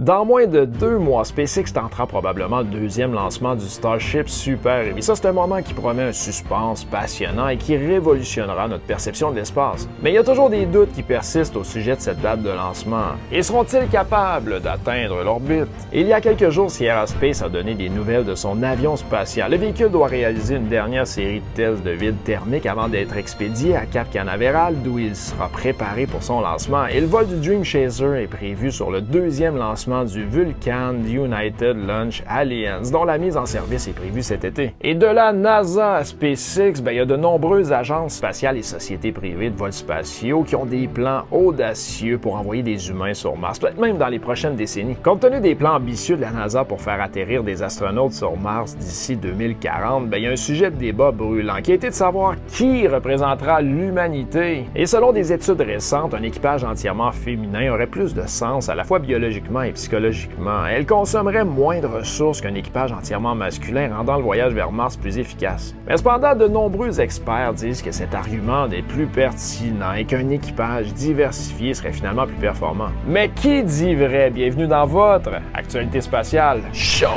Dans moins de 2 mois, SpaceX tentera probablement le deuxième lancement du Starship Super Heavy. Ça, c'est un moment qui promet un suspense passionnant et qui révolutionnera notre perception de l'espace. Mais il y a toujours des doutes qui persistent au sujet de cette date de lancement. Et seront-ils capables d'atteindre l'orbite? Il y a quelques jours, Sierra Space a donné des nouvelles de son avion spatial. Le véhicule doit réaliser une dernière série de tests de vide thermique avant d'être expédié à Cap Canaveral, d'où il sera préparé pour son lancement. Et le vol du Dream Chaser est prévu sur le deuxième lancement du Vulcan United Launch Alliance, dont la mise en service est prévue cet été. Et de la NASA à SpaceX, il y a de nombreuses agences spatiales et sociétés privées de vols spatiaux qui ont des plans audacieux pour envoyer des humains sur Mars, peut-être même dans les prochaines décennies. Compte tenu des plans ambitieux de la NASA pour faire atterrir des astronautes sur Mars d'ici 2040, il y a un sujet de débat brûlant qui a été de savoir qui représentera l'humanité. Et selon des études récentes, un équipage entièrement féminin aurait plus de sens à la fois biologiquement et psychologiquement. Elle consommerait moins de ressources qu'un équipage entièrement masculin, rendant le voyage vers Mars plus efficace. Mais cependant, de nombreux experts disent que cet argument n'est plus pertinent et qu'un équipage diversifié serait finalement plus performant. Mais qui dit vrai? Bienvenue dans votre Actualité spatiale Show!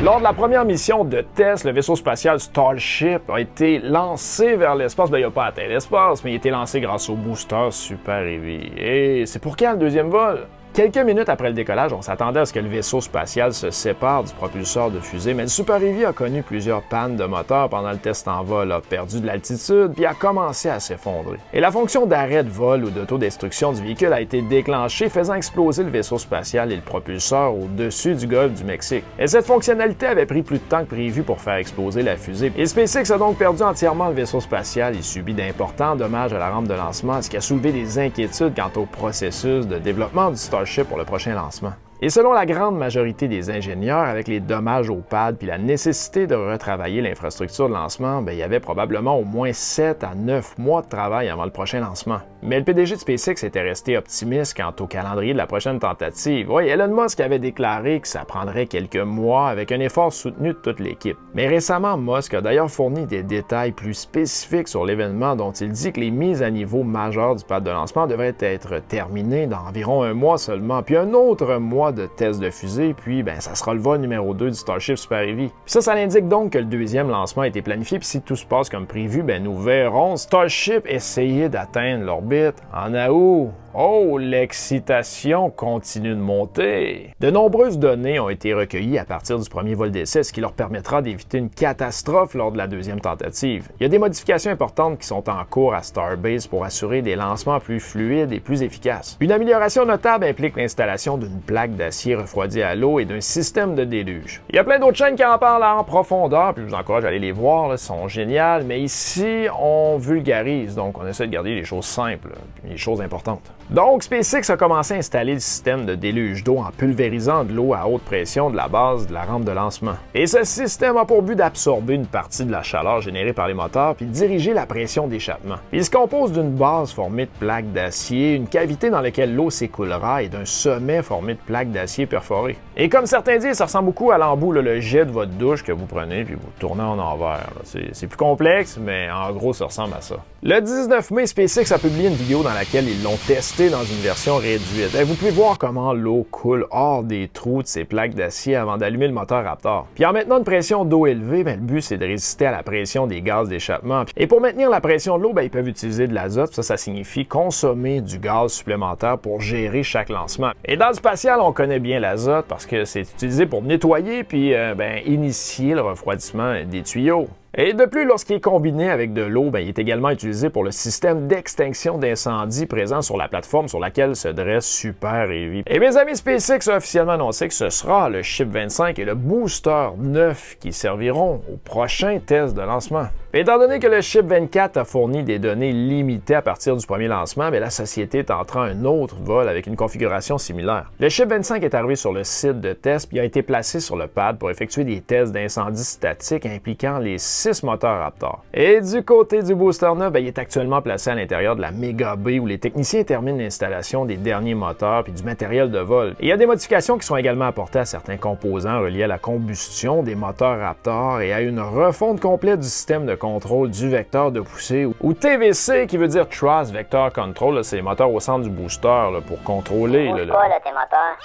Lors de la première mission de test, le vaisseau spatial Starship a été lancé vers l'espace. Il n'a pas atteint l'espace, mais il a été lancé grâce au booster Super Heavy. Et c'est pour quand le deuxième vol? Quelques minutes après le décollage, on s'attendait à ce que le vaisseau spatial se sépare du propulseur de fusée, mais le Super Heavy a connu plusieurs pannes de moteur pendant le test en vol, a perdu de l'altitude, puis a commencé à s'effondrer. Et la fonction d'arrêt de vol ou d'autodestruction du véhicule a été déclenchée, faisant exploser le vaisseau spatial et le propulseur au-dessus du golfe du Mexique. Et cette fonctionnalité avait pris plus de temps que prévu pour faire exploser la fusée. Et SpaceX a donc perdu entièrement le vaisseau spatial et subi d'importants dommages à la rampe de lancement, ce qui a soulevé des inquiétudes quant au processus de développement du Starship pour le prochain lancement. Et selon la grande majorité des ingénieurs, avec les dommages au pad puis la nécessité de retravailler l'infrastructure de lancement, il y avait probablement au moins 7 à 9 mois de travail avant le prochain lancement. Mais le PDG de SpaceX était resté optimiste quant au calendrier de la prochaine tentative. Oui, Elon Musk avait déclaré que ça prendrait quelques mois avec un effort soutenu de toute l'équipe. Mais récemment, Musk a d'ailleurs fourni des détails plus spécifiques sur l'événement dont il dit que les mises à niveau majeures du pad de lancement devraient être terminées dans environ un mois seulement, puis un autre mois de tests de fusée, puis ça sera le vol numéro 2 du Starship Super Heavy. Puis ça indique donc que le deuxième lancement a été planifié, puis si tout se passe comme prévu, nous verrons Starship essayer d'atteindre l'orbite en août. Oh, l'excitation continue de monter! De nombreuses données ont été recueillies à partir du premier vol d'essai, ce qui leur permettra d'éviter une catastrophe lors de la deuxième tentative. Il y a des modifications importantes qui sont en cours à Starbase pour assurer des lancements plus fluides et plus efficaces. Une amélioration notable implique l'installation d'une plaque d'acier refroidie à l'eau et d'un système de déluge. Il y a plein d'autres chaînes qui en parlent en profondeur, puis je vous encourage à aller les voir, elles sont géniales, mais ici, on vulgarise, donc on essaie de garder les choses simples, les choses importantes. Donc, SpaceX a commencé à installer le système de déluge d'eau en pulvérisant de l'eau à haute pression de la base de la rampe de lancement. Et ce système a pour but d'absorber une partie de la chaleur générée par les moteurs puis de diriger la pression d'échappement. Il se compose d'une base formée de plaques d'acier, une cavité dans laquelle l'eau s'écoulera et d'un sommet formé de plaques d'acier perforées. Et comme certains disent, ça ressemble beaucoup à l'embout, le jet de votre douche que vous prenez puis vous tournez en envers. C'est plus complexe, mais en gros, ça ressemble à ça. Le 19 mai, SpaceX a publié une vidéo dans laquelle ils l'ont testé dans une version réduite. Vous pouvez voir comment l'eau coule hors des trous de ces plaques d'acier avant d'allumer le moteur Raptor. Puis en maintenant une pression d'eau élevée, le but c'est de résister à la pression des gaz d'échappement. Et pour maintenir la pression de l'eau, ils peuvent utiliser de l'azote. Ça signifie consommer du gaz supplémentaire pour gérer chaque lancement. Et dans le spatial, on connaît bien l'azote parce que c'est utilisé pour nettoyer puis initier le refroidissement des tuyaux. Et de plus, lorsqu'il est combiné avec de l'eau, il est également utilisé pour le système d'extinction d'incendie présent sur la plateforme sur laquelle se dresse Super Heavy. Et mes amis, SpaceX a officiellement annoncé que ce sera le Ship 25 et le Booster 9 qui serviront au prochain test de lancement. Étant donné que le Ship 24 a fourni des données limitées à partir du premier lancement, la société tentera un autre vol avec une configuration similaire. Le Ship 25 est arrivé sur le site de test puis a été placé sur le pad pour effectuer des tests d'incendie statique impliquant les 6 moteurs Raptor. Et du côté du booster 9, il est actuellement placé à l'intérieur de la Mega B où les techniciens terminent l'installation des derniers moteurs puis du matériel de vol. Et il y a des modifications qui sont également apportées à certains composants reliés à la combustion des moteurs Raptor et à une refonte complète du système de contrôle du vecteur de poussée ou TVC qui veut dire Thrust Vector Control, c'est les moteurs au centre du booster pour contrôler tes moteurs.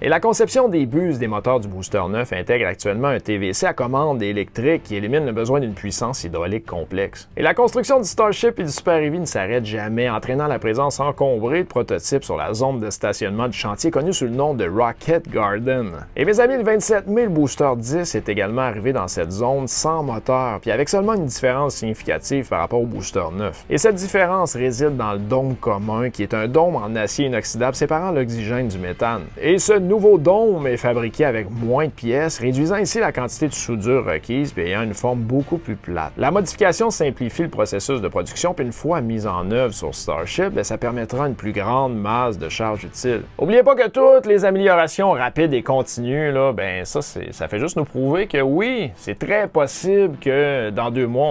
Et la conception des buses des moteurs du booster 9 intègre actuellement un TVC à commande électrique qui élimine le besoin d'une puissance hydraulique complexe. Et la construction du Starship et du Super Heavy ne s'arrête jamais, entraînant la présence encombrée de prototypes sur la zone de stationnement du chantier connu sous le nom de Rocket Garden. Et mes amis, le 27 mai, le booster 10 est également arrivé dans cette zone sans moteur, puis avec seulement une différence significative par rapport au booster 9. Et cette différence réside dans le dôme commun, qui est un dôme en acier inoxydable séparant l'oxygène du méthane. Et ce nouveau dôme est fabriqué avec moins de pièces, réduisant ainsi la quantité de soudure requise et ayant une forme beaucoup plus plate. La modification simplifie le processus de production, puis une fois mise en œuvre sur Starship, ça permettra une plus grande masse de charge utile. N'oubliez pas que toutes les améliorations rapides et continues, ça fait juste nous prouver que oui, c'est très possible que dans 2 mois,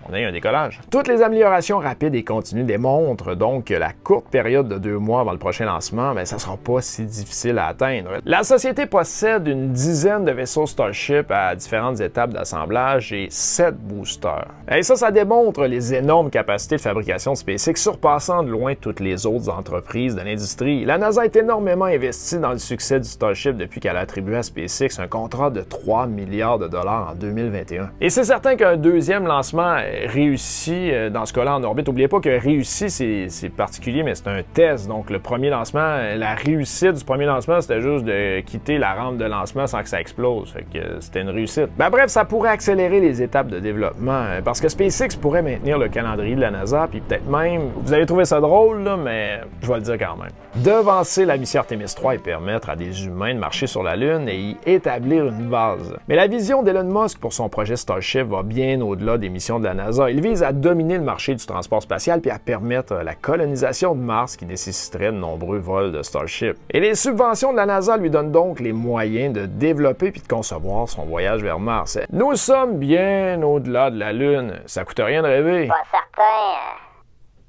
on ait un décollage. Toutes les améliorations rapides et continues démontrent donc que la courte période de 2 mois avant le prochain lancement, ça sera pas si difficile à atteindre. La société possède une dizaine de vaisseaux Starship à différentes étapes d'assemblage et 7 boosters. Et ça démontre les énormes capacités de fabrication de SpaceX surpassant de loin toutes les autres entreprises de l'industrie. La NASA est énormément investie dans le succès du Starship depuis qu'elle a attribué à SpaceX un contrat de 3 milliards de dollars en 2021. Et c'est certain qu'un deuxième lancement réussi, dans ce cas-là en orbite, n'oubliez pas que réussi, c'est particulier, mais c'est un test. Donc le premier lancement, la réussite du premier lancement, c'était juste de quitter la rampe de lancement sans que ça explose. Fait que c'était une réussite. Bref, ça pourrait accélérer les étapes de développement parce que SpaceX pourrait maintenir le calendrier de la NASA, puis peut-être même, vous allez trouver ça drôle, là, mais je vais le dire quand même, devancer la mission Artemis 3 et permettre à des humains de marcher sur la Lune et y établir une base. Mais la vision d'Elon Musk pour son projet Starship va bien au-delà des missions de la NASA. Il vise à dominer le marché du transport spatial puis à permettre la colonisation de Mars qui nécessiterait de nombreux vols de Starship. Et les subventions de la NASA lui donnent donc les moyens de développer puis de concevoir son voyage vers Mars. Nous sommes bien au-delà de la Lune. Ça coûte rien de rêver. Pas certain.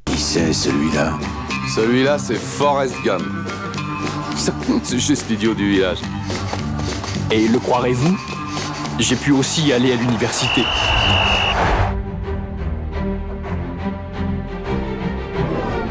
Qui c'est celui-là? Celui-là, c'est Forrest Gump. C'est juste l'idiot du village. Et le croirez-vous? J'ai pu aussi aller à l'université.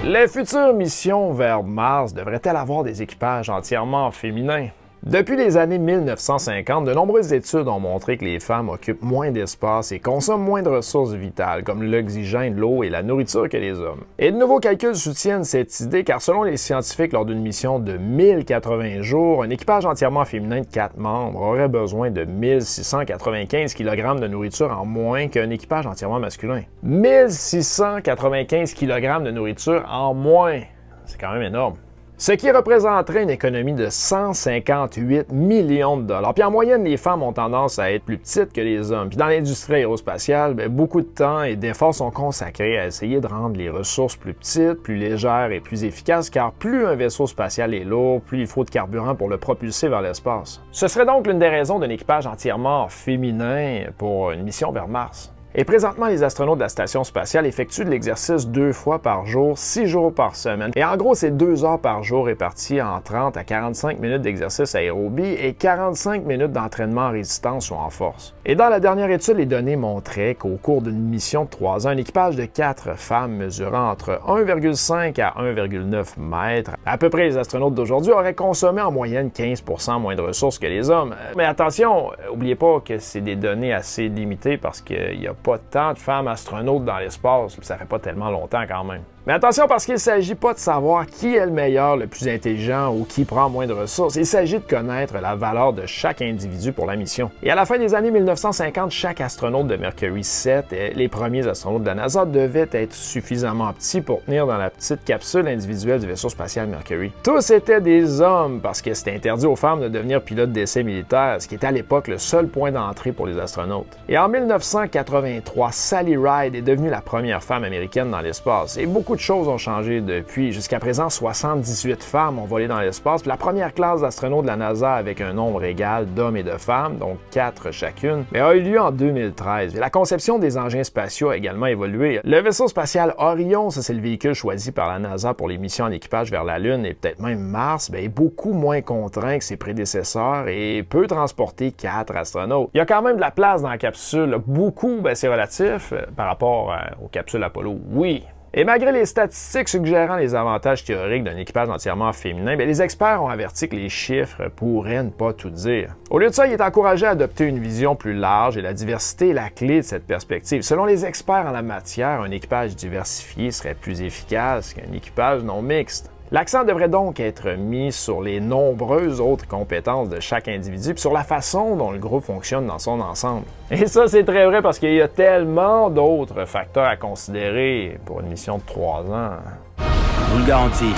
Les futures missions vers Mars devraient-elles avoir des équipages entièrement féminins? Depuis les années 1950, de nombreuses études ont montré que les femmes occupent moins d'espace et consomment moins de ressources vitales, comme l'oxygène, l'eau et la nourriture que les hommes. Et de nouveaux calculs soutiennent cette idée, car selon les scientifiques, lors d'une mission de 1080 jours, un équipage entièrement féminin de 4 membres aurait besoin de 1695 kg de nourriture en moins qu'un équipage entièrement masculin. 1695 kg de nourriture en moins! C'est quand même énorme. Ce qui représenterait une économie de 158 millions de dollars. Puis en moyenne, les femmes ont tendance à être plus petites que les hommes. Puis dans l'industrie aérospatiale, beaucoup de temps et d'efforts sont consacrés à essayer de rendre les ressources plus petites, plus légères et plus efficaces, car plus un vaisseau spatial est lourd, plus il faut de carburant pour le propulser vers l'espace. Ce serait donc l'une des raisons d'un équipage entièrement féminin pour une mission vers Mars. Et présentement, les astronautes de la station spatiale effectuent de l'exercice 2 fois par jour, 6 jours par semaine. Et en gros, c'est 2 heures par jour réparties en 30 à 45 minutes d'exercice aérobie et 45 minutes d'entraînement en résistance ou en force. Et dans la dernière étude, les données montraient qu'au cours d'une mission de 3 ans, un équipage de 4 femmes mesurant entre 1,5 à 1,9 mètres, à peu près les astronautes d'aujourd'hui, auraient consommé en moyenne 15% moins de ressources que les hommes. Mais attention, n'oubliez pas que c'est des données assez limitées parce qu'il y a pas tant de femmes astronautes dans l'espace, ça fait pas tellement longtemps quand même. Mais attention parce qu'il ne s'agit pas de savoir qui est le meilleur, le plus intelligent ou qui prend moins de ressources. Il s'agit de connaître la valeur de chaque individu pour la mission. Et à la fin des années 1950, chaque astronaute de Mercury 7 et les premiers astronautes de la NASA devaient être suffisamment petits pour tenir dans la petite capsule individuelle du vaisseau spatial Mercury. Tous étaient des hommes parce que c'était interdit aux femmes de devenir pilotes d'essai militaires, ce qui était à l'époque le seul point d'entrée pour les astronautes. Et en 1983, Sally Ride est devenue la première femme américaine dans l'espace. Et beaucoup de choses ont changé depuis. Jusqu'à présent, 78 femmes ont volé dans l'espace. Puis la première classe d'astronautes de la NASA avec un nombre égal d'hommes et de femmes, donc 4 chacune, mais a eu lieu en 2013. Et la conception des engins spatiaux a également évolué. Le vaisseau spatial Orion, ça c'est le véhicule choisi par la NASA pour les missions en équipage vers la Lune et peut-être même Mars, est beaucoup moins contraint que ses prédécesseurs et peut transporter 4 astronautes. Il y a quand même de la place dans la capsule. Beaucoup, c'est relatif par rapport aux capsules Apollo, oui. Et malgré les statistiques suggérant les avantages théoriques d'un équipage entièrement féminin, les experts ont averti que les chiffres pourraient ne pas tout dire. Au lieu de ça, il est encouragé à adopter une vision plus large et la diversité est la clé de cette perspective. Selon les experts en la matière, un équipage diversifié serait plus efficace qu'un équipage non mixte. L'accent devrait donc être mis sur les nombreuses autres compétences de chaque individu et sur la façon dont le groupe fonctionne dans son ensemble. Et ça, c'est très vrai parce qu'il y a tellement d'autres facteurs à considérer pour une mission de 3 ans. Je vous le garantis,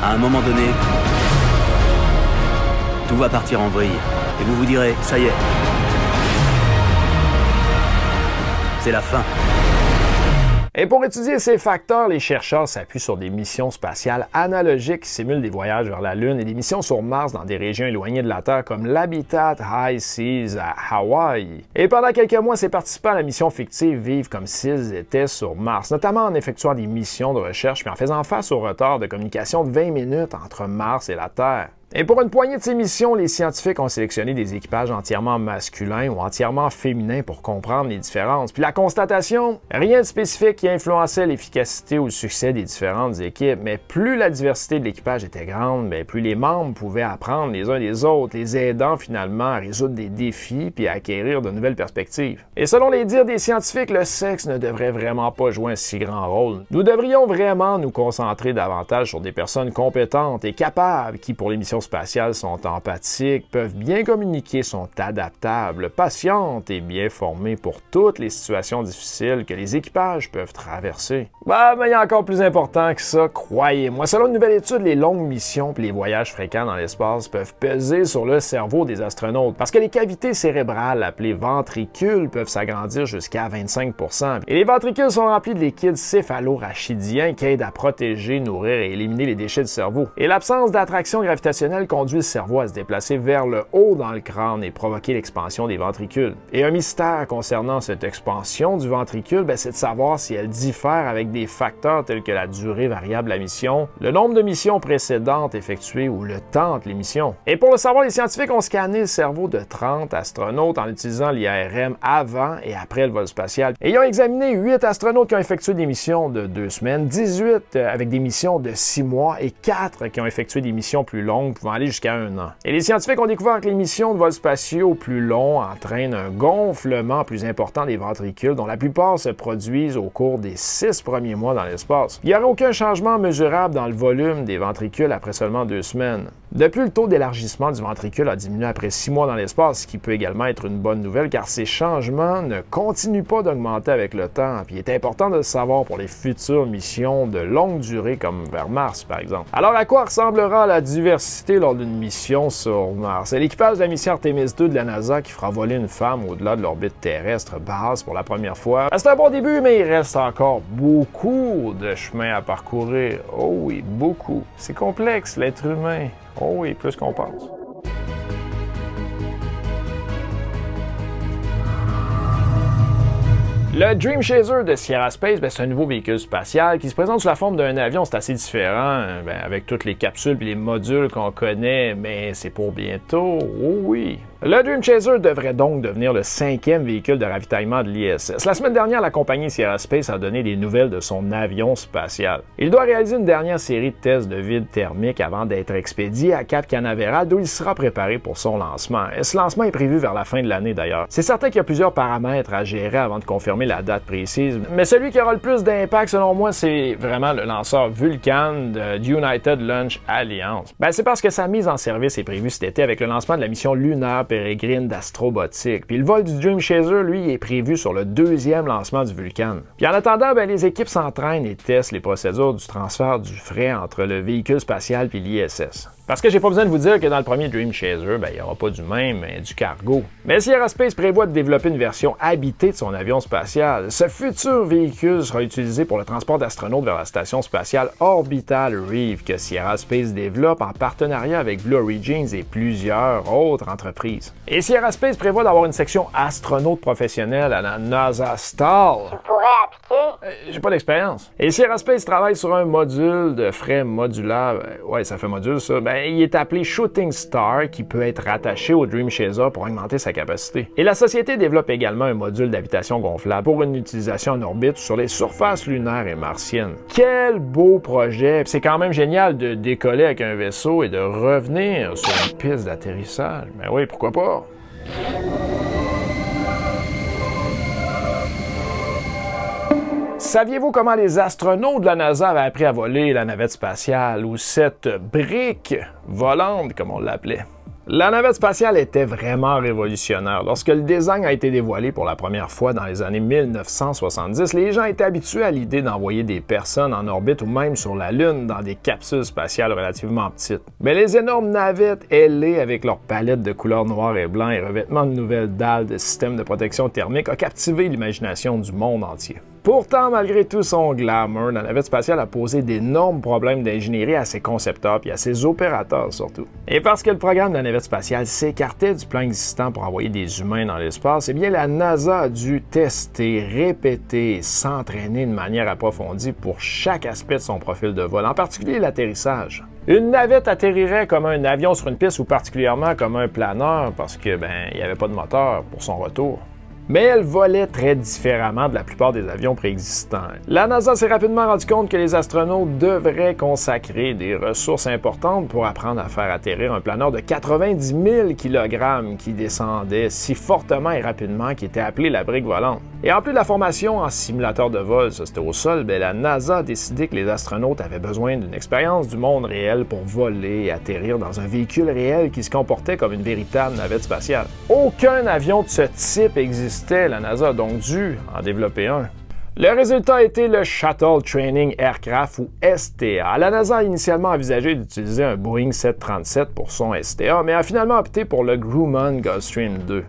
à un moment donné, tout va partir en vrille. Et vous vous direz, ça y est, c'est la fin. Et pour étudier ces facteurs, les chercheurs s'appuient sur des missions spatiales analogiques qui simulent des voyages vers la Lune et des missions sur Mars dans des régions éloignées de la Terre comme l'Habitat High Seas à Hawaï. Et pendant quelques mois, ces participants à la mission fictive vivent comme s'ils étaient sur Mars, notamment en effectuant des missions de recherche puis en faisant face au retard de communication de 20 minutes entre Mars et la Terre. Et pour une poignée de ces missions, les scientifiques ont sélectionné des équipages entièrement masculins ou entièrement féminins pour comprendre les différences. Puis la constatation, rien de spécifique qui influençait l'efficacité ou le succès des différentes équipes, mais plus la diversité de l'équipage était grande, plus les membres pouvaient apprendre les uns des autres, les aidant finalement à résoudre des défis puis à acquérir de nouvelles perspectives. Et selon les dires des scientifiques, le sexe ne devrait vraiment pas jouer un si grand rôle. Nous devrions vraiment nous concentrer davantage sur des personnes compétentes et capables qui, pour les missions spatiales, sont empathiques, peuvent bien communiquer, sont adaptables, patientes et bien formées pour toutes les situations difficiles que les équipages peuvent traverser. Mais il y a encore plus important que ça, croyez-moi. Selon une nouvelle étude, les longues missions et les voyages fréquents dans l'espace peuvent peser sur le cerveau des astronautes parce que les cavités cérébrales appelées ventricules peuvent s'agrandir jusqu'à 25%. Et les ventricules sont remplis de liquide céphalo-rachidien qui aident à protéger, nourrir et éliminer les déchets du cerveau. Et l'absence d'attraction gravitationnelle conduit le cerveau à se déplacer vers le haut dans le crâne et provoquer l'expansion des ventricules. Et un mystère concernant cette expansion du ventricule, c'est de savoir si elle diffère avec des facteurs tels que la durée variable de la mission, le nombre de missions précédentes effectuées ou le temps entre les missions. Et pour le savoir, les scientifiques ont scanné le cerveau de 30 astronautes en utilisant l'IRM avant et après le vol spatial. Et ils ont examiné 8 astronautes qui ont effectué des missions de 2 semaines, 18 avec des missions de 6 mois et 4 qui ont effectué des missions plus longues pouvant aller jusqu'à 1 an. Et les scientifiques ont découvert que les missions de vols spatiaux plus longs entraînent un gonflement plus important des ventricules dont la plupart se produisent au cours des 6 premiers mois dans l'espace. Il n'y aurait aucun changement mesurable dans le volume des ventricules après seulement 2 semaines. De plus, le taux d'élargissement du ventricule a diminué après 6 mois dans l'espace, ce qui peut également être une bonne nouvelle car ces changements ne continuent pas d'augmenter avec le temps. Puis il est important de le savoir pour les futures missions de longue durée comme vers Mars par exemple. Alors à quoi ressemblera la diversité lors d'une mission sur Mars? C'est l'équipage de la mission Artemis 2 de la NASA qui fera voler une femme au-delà de l'orbite terrestre basse pour la première fois. C'est un bon début, mais il reste encore beaucoup de chemin à parcourir. Oh oui, beaucoup. C'est complexe, l'être humain. Oh oui, plus qu'on pense. Le Dream Chaser de Sierra Space, c'est un nouveau véhicule spatial qui se présente sous la forme d'un avion. C'est assez différent avec toutes les capsules et les modules qu'on connaît, mais c'est pour bientôt. Oh oui! Le Dream Chaser devrait donc devenir le 5e véhicule de ravitaillement de l'ISS. La semaine dernière, la compagnie Sierra Space a donné des nouvelles de son avion spatial. Il doit réaliser une dernière série de tests de vide thermique avant d'être expédié à Cap Canaveral, d'où il sera préparé pour son lancement. Et ce lancement est prévu vers la fin de l'année d'ailleurs. C'est certain qu'il y a plusieurs paramètres à gérer avant de confirmer confirmé la date précise, mais celui qui aura le plus d'impact selon moi, c'est vraiment le lanceur Vulcan de United Launch Alliance. Ben, c'est parce que sa mise en service est prévue cet été avec le lancement de la mission lunaire pérégrine d'Astrobotic. Puis le vol du Dream Chaser, lui, est prévu sur le deuxième lancement du Vulcan. Puis en attendant, ben, les équipes s'entraînent et testent les procédures du transfert du fret entre le véhicule spatial et l'ISS. Parce que j'ai pas besoin de vous dire que dans le premier Dream Chaser, ben, il n'y aura pas d'humain, mais du cargo. Mais Sierra Space prévoit de développer une version habitée de son avion spatial. Ce futur véhicule sera utilisé pour le transport d'astronautes vers la station spatiale Orbital Reef que Sierra Space développe en partenariat avec Blue Origins et plusieurs autres entreprises. Et Sierra Space prévoit d'avoir une section astronaute professionnelle à la NASA STAL. Tu pourrais appliquer? J'ai pas d'expérience. Et Sierra Space travaille sur un module de frais modulaire. Ouais, ça fait module, ça. Ben, il est appelé Shooting Star, qui peut être rattaché au Dream Chaser pour augmenter sa capacité. Et la société développe également un module d'habitation gonflable pour une utilisation en orbite sur les surfaces lunaires et martiennes. Quel beau projet! C'est quand même génial de décoller avec un vaisseau et de revenir sur une piste d'atterrissage. Ben oui, pourquoi pas? Saviez-vous comment les astronautes de la NASA avaient appris à voler la navette spatiale, ou cette brique volante, comme on l'appelait? La navette spatiale était vraiment révolutionnaire. Lorsque le design a été dévoilé pour la première fois dans les années 1970, les gens étaient habitués à l'idée d'envoyer des personnes en orbite ou même sur la Lune dans des capsules spatiales relativement petites. Mais les énormes navettes ailées avec leur palette de couleurs noir et blanc et revêtement de nouvelles dalles de systèmes de protection thermique ont captivé l'imagination du monde entier. Pourtant, malgré tout son glamour, la navette spatiale a posé d'énormes problèmes d'ingénierie à ses concepteurs et à ses opérateurs surtout. Et parce que le programme de la navette spatiale s'écartait du plan existant pour envoyer des humains dans l'espace, eh bien la NASA a dû tester, répéter et s'entraîner de manière approfondie pour chaque aspect de son profil de vol, en particulier l'atterrissage. Une navette atterrirait comme un avion sur une piste ou particulièrement comme un planeur parce que, il n'y avait pas de moteur pour son retour. Mais elle volait très différemment de la plupart des avions préexistants. La NASA s'est rapidement rendu compte que les astronautes devraient consacrer des ressources importantes pour apprendre à faire atterrir un planeur de 90 000 kg qui descendait si fortement et rapidement qu'il était appelé la brique volante. Et en plus de la formation en simulateur de vol, ça c'était au sol, la NASA a décidé que les astronautes avaient besoin d'une expérience du monde réel pour voler et atterrir dans un véhicule réel qui se comportait comme une véritable navette spatiale. Aucun avion de ce type existait. La NASA a donc dû en développer un. Le résultat a été le Shuttle Training Aircraft ou STA. La NASA a initialement envisagé d'utiliser un Boeing 737 pour son STA, mais a finalement opté pour le Grumman Gulfstream II.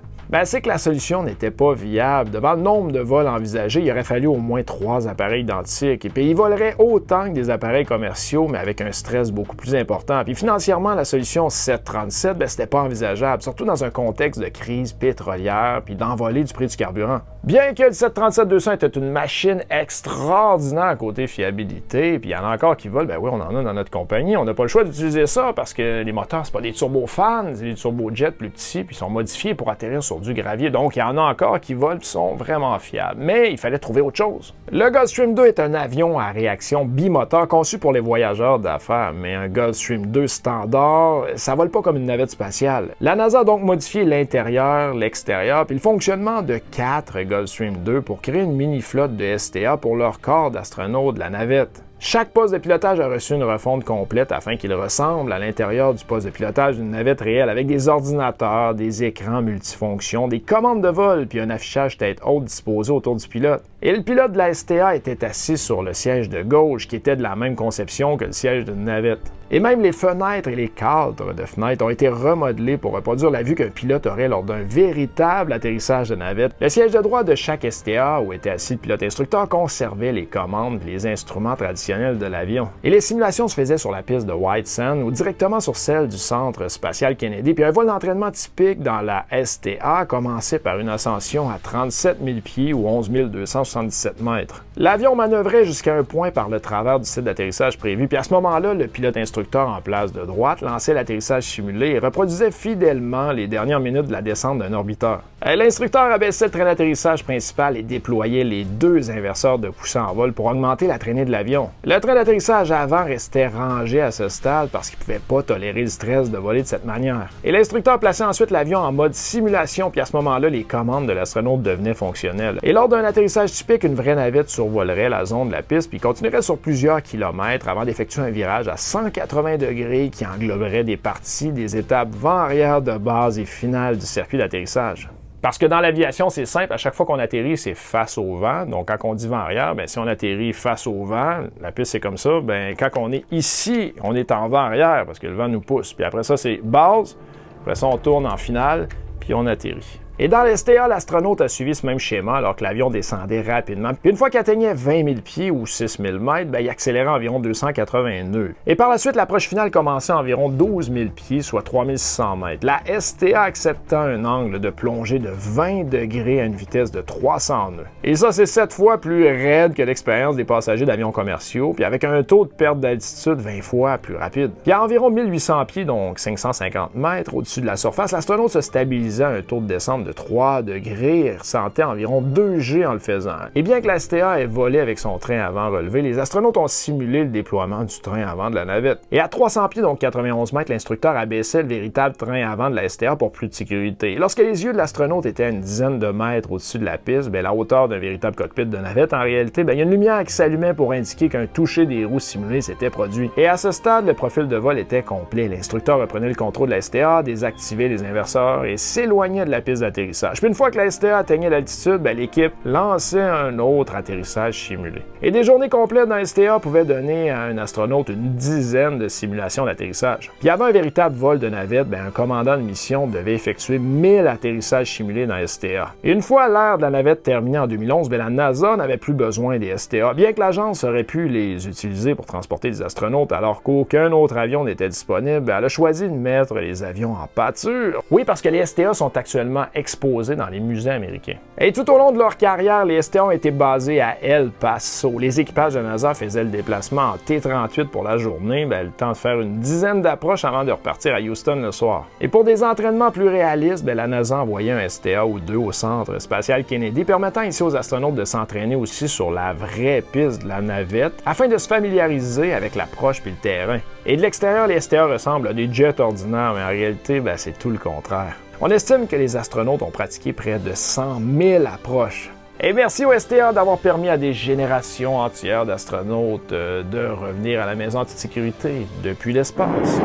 C'est que la solution n'était pas viable. Devant le nombre de vols envisagés, il aurait fallu au moins 3 appareils identiques. Et puis ils voleraient autant que des appareils commerciaux, mais avec un stress beaucoup plus important. Puis financièrement, la solution 737, c'était pas envisageable, surtout dans un contexte de crise pétrolière puis d'envolée du prix du carburant. Bien que le 737-200 était une machine extraordinaire côté fiabilité, puis il y en a encore qui volent, oui, on en a dans notre compagnie, on n'a pas le choix d'utiliser ça parce que les moteurs, c'est pas des turbofans, c'est des turbojets plus petits, puis ils sont modifiés pour atterrir sur du gravier. Donc, il y en a encore qui volent et sont vraiment fiables. Mais il fallait trouver autre chose. Le Gulfstream II est un avion à réaction bimoteur conçu pour les voyageurs d'affaires. Mais un Gulfstream II standard, ça vole pas comme une navette spatiale. La NASA a donc modifié l'intérieur, l'extérieur, puis le fonctionnement de 4 Gulfstream II pour créer une mini-flotte de STA pour leur corps d'astronautes de la navette. Chaque poste de pilotage a reçu une refonte complète afin qu'il ressemble à l'intérieur du poste de pilotage d'une navette réelle avec des ordinateurs, des écrans multifonctions, des commandes de vol puis un affichage tête haute disposé autour du pilote. Et le pilote de la STA était assis sur le siège de gauche qui était de la même conception que le siège d'une navette. Et même les fenêtres et les cadres de fenêtres ont été remodelés pour reproduire la vue qu'un pilote aurait lors d'un véritable atterrissage de navette. Le siège de droite de chaque STA, où était assis le pilote instructeur, conservait les commandes et les instruments traditionnels de l'avion. Et les simulations se faisaient sur la piste de White Sands ou directement sur celle du Centre spatial Kennedy. Puis un vol d'entraînement typique dans la STA commençait par une ascension à 37 000 pieds ou 11 277 mètres. L'avion manœuvrait jusqu'à un point par le travers du site d'atterrissage prévu. Puis à ce moment-là, le pilote instructeur l'instructeur en place de droite lançait l'atterrissage simulé et reproduisait fidèlement les dernières minutes de la descente d'un orbiteur. L'instructeur abaissait le train d'atterrissage principal et déployait les 2 inverseurs de poussée en vol pour augmenter la traînée de l'avion. Le train d'atterrissage avant restait rangé à ce stade parce qu'il ne pouvait pas tolérer le stress de voler de cette manière. Et l'instructeur plaçait ensuite l'avion en mode simulation, puis à ce moment-là, les commandes de l'astronaute devenaient fonctionnelles. Et lors d'un atterrissage typique, une vraie navette survolerait la zone de la piste puis continuerait sur plusieurs kilomètres avant d'effectuer un virage à 180 degrés qui engloberait des parties des étapes vent-arrière de base et finale du circuit d'atterrissage. Parce que dans l'aviation, c'est simple, à chaque fois qu'on atterrit, c'est face au vent. Donc, quand on dit vent arrière, si on atterrit face au vent, la piste c'est comme ça, quand on est ici, on est en vent arrière parce que le vent nous pousse. Puis après ça, c'est base, après ça, on tourne en finale, puis on atterrit. Et dans l'STA, l'astronaute a suivi ce même schéma alors que l'avion descendait rapidement. Puis une fois qu'il atteignait 20 000 pieds ou 6 000 mètres, il accélérait environ 280 nœuds. Et par la suite, l'approche finale commençait à environ 12 000 pieds, soit 3 600 mètres. La STA acceptant un angle de plongée de 20 degrés à une vitesse de 300 nœuds. Et ça, c'est 7 fois plus raide que l'expérience des passagers d'avions commerciaux, puis avec un taux de perte d'altitude 20 fois plus rapide. Puis à environ 1800 pieds, donc 550 mètres au-dessus de la surface, l'astronaute se stabilisait à un taux de descente de 3 degrés et ressentait environ 2 G en le faisant. Et bien que la STA ait volé avec son train avant relevé, les astronautes ont simulé le déploiement du train avant de la navette. Et à 300 pieds, donc 91 mètres, l'instructeur abaissait le véritable train avant de la STA pour plus de sécurité. Et lorsque les yeux de l'astronaute étaient à une dizaine de mètres au-dessus de la piste, la hauteur d'un véritable cockpit de navette, en réalité, il y a une lumière qui s'allumait pour indiquer qu'un toucher des roues simulées s'était produit. Et à ce stade, le profil de vol était complet. L'instructeur reprenait le contrôle de la STA, désactivait les inverseurs et s'éloignait de la piste d'atterrissage. Puis une fois que la STA atteignait l'altitude, l'équipe lançait un autre atterrissage simulé. Et des journées complètes dans la STA pouvaient donner à un astronaute une dizaine de simulations d'atterrissage. Puis avant un véritable vol de navette, un commandant de mission devait effectuer 1000 atterrissages simulés dans la STA. Et une fois l'ère de la navette terminée en 2011, la NASA n'avait plus besoin des STA, bien que l'agence aurait pu les utiliser pour transporter des astronautes alors qu'aucun autre avion n'était disponible. Elle a choisi de mettre les avions en pâture. Oui, parce que les STA sont actuellement exposés dans les musées américains. Et tout au long de leur carrière, les STA ont été basés à El Paso. Les équipages de NASA faisaient le déplacement en T-38 pour la journée, le temps de faire une dizaine d'approches avant de repartir à Houston le soir. Et pour des entraînements plus réalistes, la NASA envoyait un STA ou 2 au centre spatial Kennedy, permettant ici aux astronautes de s'entraîner aussi sur la vraie piste de la navette, afin de se familiariser avec l'approche puis le terrain. Et de l'extérieur, les STA ressemblent à des jets ordinaires, mais en réalité, c'est tout le contraire. On estime que les astronautes ont pratiqué près de 100 000 approches. Et merci au STA d'avoir permis à des générations entières d'astronautes de revenir à la maison en toute sécurité depuis l'espace.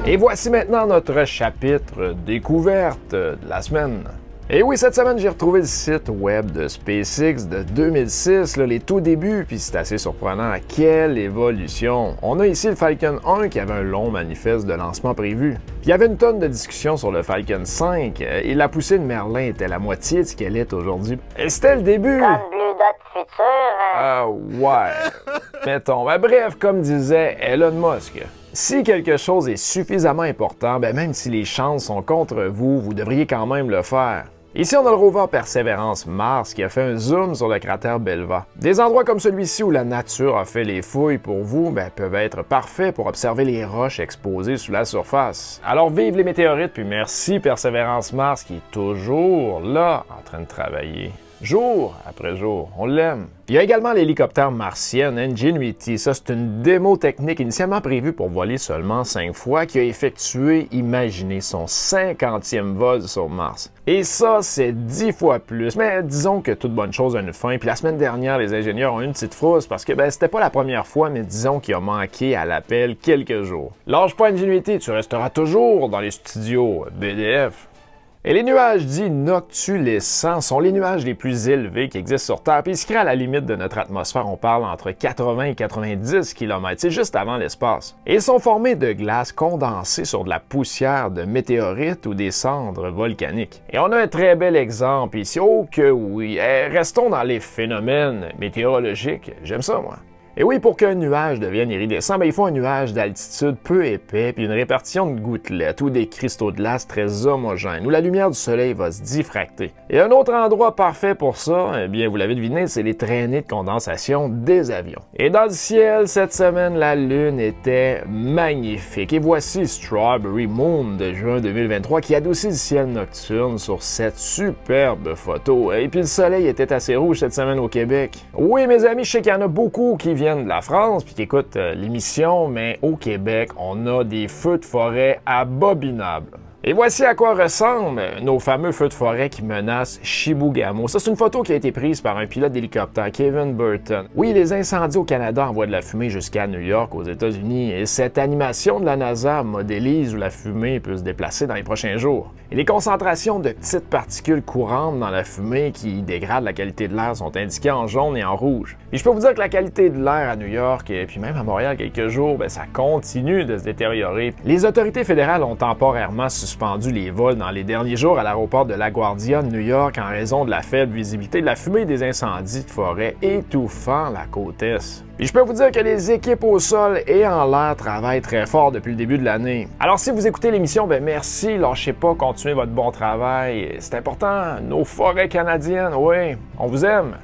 Et voici maintenant notre chapitre découverte de la semaine. Et oui, cette semaine, j'ai retrouvé le site web de SpaceX de 2006, les tout débuts, puis c'est assez surprenant. Quelle évolution! On a ici le Falcon 1 qui avait un long manifeste de lancement prévu. Puis il y avait une tonne de discussions sur le Falcon 5, et la poussée de Merlin était la moitié de ce qu'elle est aujourd'hui. Et c'était le début! Comme Blue Dot futur. Ah ouais! Mettons. Bref, comme disait Elon Musk. Si quelque chose est suffisamment important, même si les chances sont contre vous, vous devriez quand même le faire. Ici, on a le rover Perseverance Mars qui a fait un zoom sur le cratère Belva. Des endroits comme celui-ci où la nature a fait les fouilles pour vous peuvent être parfaits pour observer les roches exposées sous la surface. Alors vive les météorites, puis merci Perseverance Mars qui est toujours là en train de travailler. Jour après jour, on l'aime. Il y a également l'hélicoptère martien Ingenuity. Ça, c'est une démo technique initialement prévue pour voler seulement 5 fois qui a effectué, imaginez, son 50e vol sur Mars. Et ça, c'est 10 fois plus. Mais disons que toute bonne chose a une fin. Puis la semaine dernière, les ingénieurs ont eu une petite frousse parce que c'était pas la première fois, mais disons qu'il a manqué à l'appel quelques jours. Lâche pas Ingenuity, tu resteras toujours dans les studios BDF. Et les nuages dits noctulescents sont les nuages les plus élevés qui existent sur Terre, puis ils se créent à la limite de notre atmosphère. On parle entre 80 et 90 km, c'est juste avant l'espace. Et ils sont formés de glace condensée sur de la poussière de météorites ou des cendres volcaniques. Et on a un très bel exemple ici. Oh que oui! Restons dans les phénomènes météorologiques. J'aime ça, moi. Et oui, pour qu'un nuage devienne iridescent, il faut un nuage d'altitude peu épais puis une répartition de gouttelettes ou des cristaux de glace très homogènes où la lumière du soleil va se diffracter. Et un autre endroit parfait pour ça, eh bien, vous l'avez deviné, c'est les traînées de condensation des avions. Et dans le ciel, cette semaine, la Lune était magnifique. Et voici Strawberry Moon de juin 2023 qui adoucit le ciel nocturne sur cette superbe photo. Et puis le soleil était assez rouge cette semaine au Québec. Oui, mes amis, je sais qu'il y en a beaucoup qui viennent de la France puis qui écoutent l'émission, mais au Québec, on a des feux de forêt abominables. Et voici à quoi ressemblent nos fameux feux de forêt qui menacent Chibougamau. Ça, c'est une photo qui a été prise par un pilote d'hélicoptère, Kevin Burton. Oui, les incendies au Canada envoient de la fumée jusqu'à New York, aux États-Unis, et cette animation de la NASA modélise où la fumée peut se déplacer dans les prochains jours. Et les concentrations de petites particules courantes dans la fumée qui dégradent la qualité de l'air sont indiquées en jaune et en rouge. Et je peux vous dire que la qualité de l'air à New York et puis même à Montréal quelques jours, ça continue de se détériorer. Les autorités fédérales ont temporairement suspendu les vols dans les derniers jours à l'aéroport de LaGuardia de New York en raison de la faible visibilité de la fumée des incendies de forêt étouffant la côte est. Puis je peux vous dire que les équipes au sol et en l'air travaillent très fort depuis le début de l'année. Alors si vous écoutez l'émission, merci, lâchez pas, continuez votre bon travail. C'est important, nos forêts canadiennes, oui, on vous aime.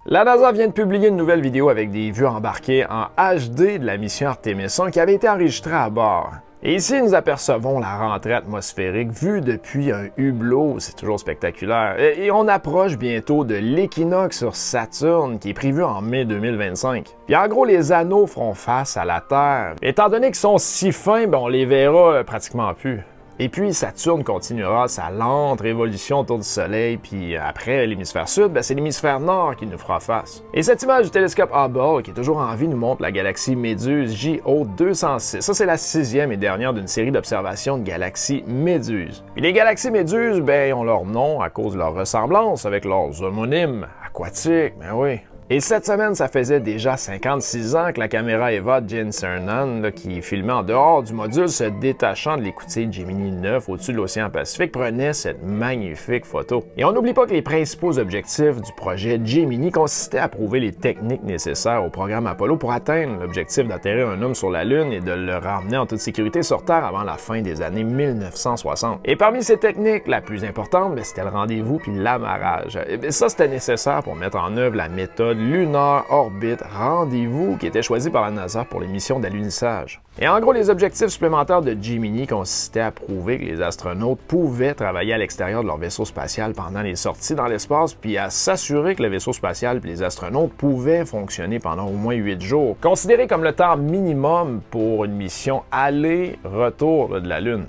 La NASA vient de publier une nouvelle vidéo avec des vues embarquées en HD de la mission Artemis 1 qui avait été enregistrée à bord. Et ici, nous apercevons la rentrée atmosphérique vue depuis un hublot, c'est toujours spectaculaire. Et on approche bientôt de l'équinoxe sur Saturne qui est prévu en mai 2025. Puis en gros, les anneaux feront face à la Terre. Étant donné qu'ils sont si fins, on les verra pratiquement plus. Et puis, Saturne continuera sa lente révolution autour du Soleil, puis après l'hémisphère sud, c'est l'hémisphère nord qui nous fera face. Et cette image du télescope Hubble, qui est toujours en vie, nous montre la galaxie Méduse JO206. Ça, c'est la 6e et dernière d'une série d'observations de galaxies Méduse. Puis les galaxies Méduse, ont leur nom à cause de leur ressemblance avec leurs homonymes aquatiques, oui. Et cette semaine, ça faisait déjà 56 ans que la caméra Eva Jane Cernan, qui filmait en dehors du module se détachant de l'écoutille Gemini 9 au-dessus de l'océan Pacifique, prenait cette magnifique photo. Et on n'oublie pas que les principaux objectifs du projet Gemini consistaient à prouver les techniques nécessaires au programme Apollo pour atteindre l'objectif d'atterrir un homme sur la Lune et de le ramener en toute sécurité sur Terre avant la fin des années 1960. Et parmi ces techniques, la plus importante, c'était le rendez-vous puis l'amarrage. Et ça, c'était nécessaire pour mettre en œuvre la méthode Lunar Orbit Rendez-vous qui était choisi par la NASA pour les missions d'alunissage. Et en gros, les objectifs supplémentaires de Gemini consistaient à prouver que les astronautes pouvaient travailler à l'extérieur de leur vaisseau spatial pendant les sorties dans l'espace, puis à s'assurer que le vaisseau spatial et les astronautes pouvaient fonctionner pendant au moins 8 jours, considéré comme le temps minimum pour une mission aller-retour de la Lune.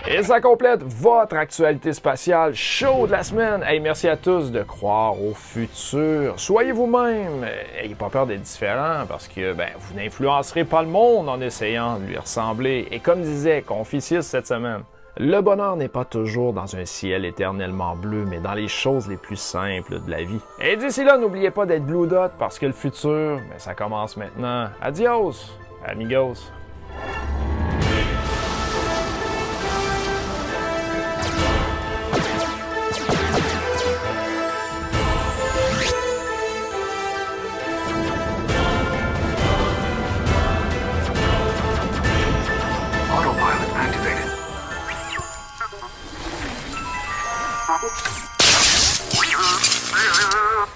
Et ça complète votre actualité spatiale chaud de la semaine. Hey, merci à tous de croire au futur. Soyez vous-même. N'ayez pas peur d'être différent parce que vous n'influencerez pas le monde en essayant de lui ressembler. Et comme disait Confucius cette semaine, le bonheur n'est pas toujours dans un ciel éternellement bleu, mais dans les choses les plus simples de la vie. Et d'ici là, n'oubliez pas d'être Blue Dot parce que le futur, ça commence maintenant. Adios, amigos.